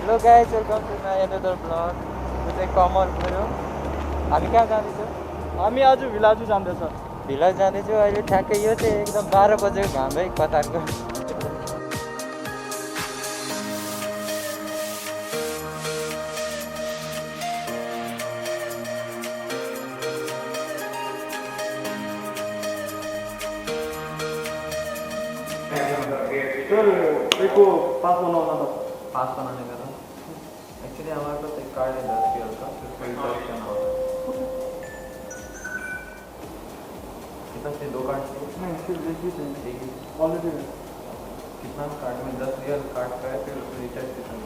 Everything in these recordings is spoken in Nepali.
Hello guys, welcome to my another blog. यो चाहिँ कमल गुरुङ। हामी कहाँ जाँदैछौँ? हामी आज भिलाजु जाँदैछ। भिलाज जाँदैछौँ। अहिले ठ्याक्कै यो चाहिँ एकदम 12 बजेको घाम है कतारको। सर देखो पास बनाना था। पास बनाने का था। एक्चुअली हमारे पास एक कार्ड है 10 ईयर का, जिसमें इंटरेक्शन होता है। कितना चाहिए? 2 कार्ड चाहिए? नहीं, सिर्फ एक ही चाहिए। ऑलरेडी कितना कार्ड में 10 ईयर कार्ड का है, फिर उसमें रिचार्ज कितना?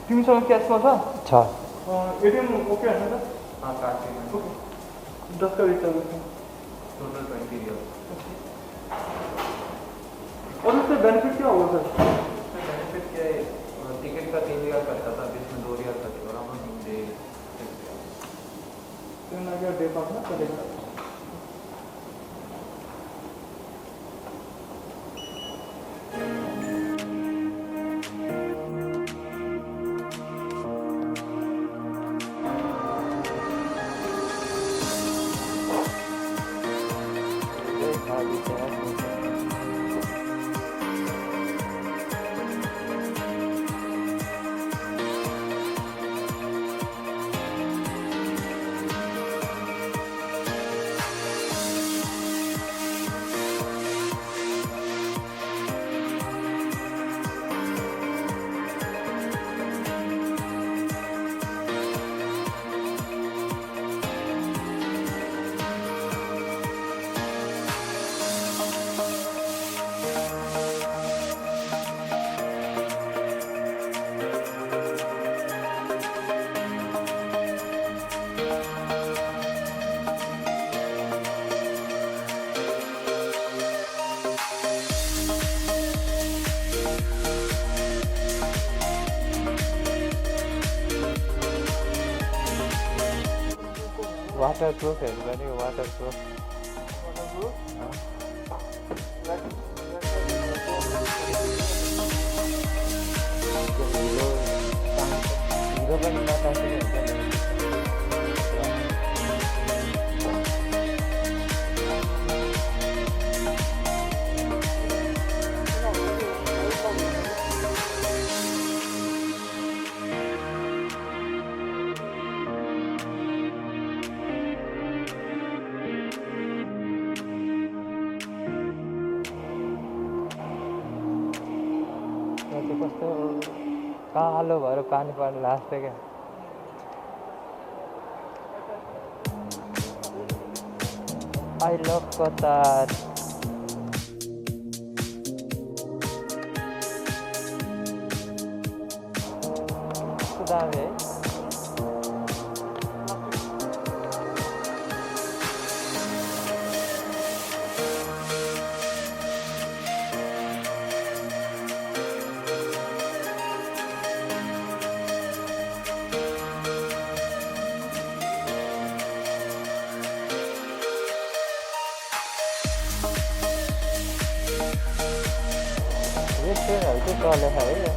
तिमीसँग क्यासमा छ? छ। एटीएम ओके हैन त? हाँ, कार्ड पेमेंट ओके। 10 का रिचार्ज टोटल 20 ईयर। और उससे बेनिफिट क्या होगा सर? उसमें बेनिफिट क्या है? टिकट का 3 ईयर करता था, जिसमें 2 ईयर का और हम दे 3 ईयर डे पास ना करेगा। वाटरप्रुफ हेर्नु पर्ने। वाटरप्रुफ हिरो पनि नटासेको हुन्छ नि। कस्तो कालो भएर पानी पर्नु लाग्छ क्या। I love Qatar. दामी है। रेस्टुरेन्टहरू चाहिँ चलेको छ है।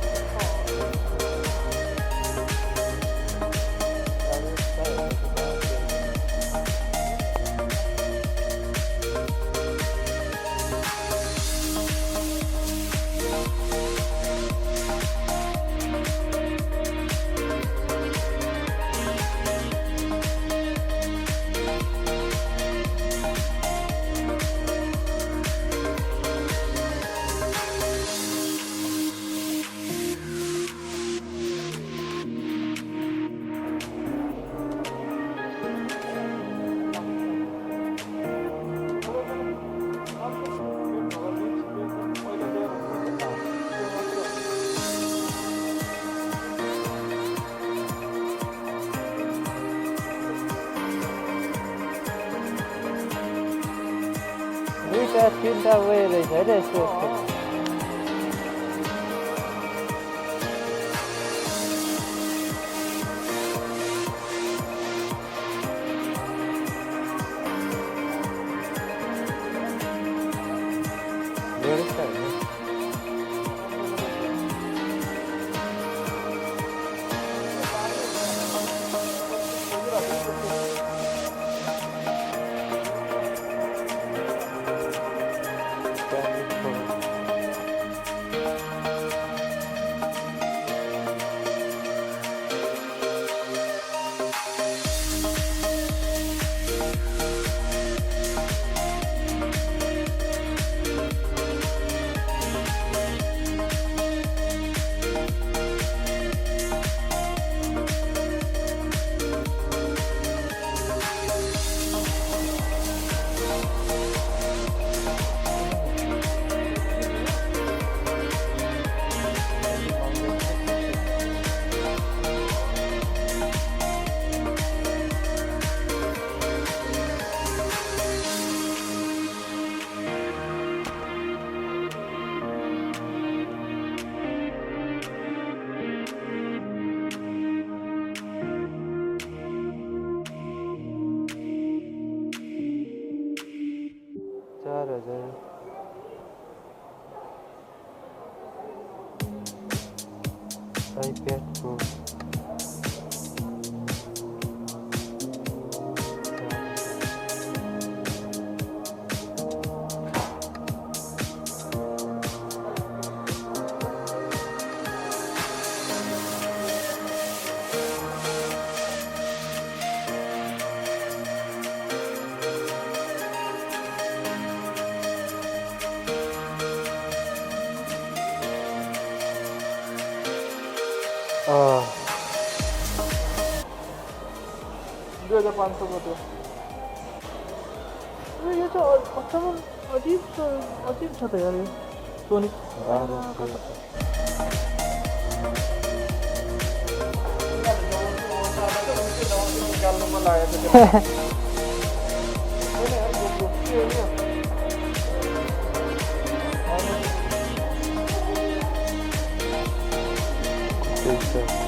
दुईवटा तिनवटा वे रहेछ होइन यसको। iPad Pro. Ah. 2500 को तो अरे ये तो अचानक अजीब था यार ये सोनी Yes, sir.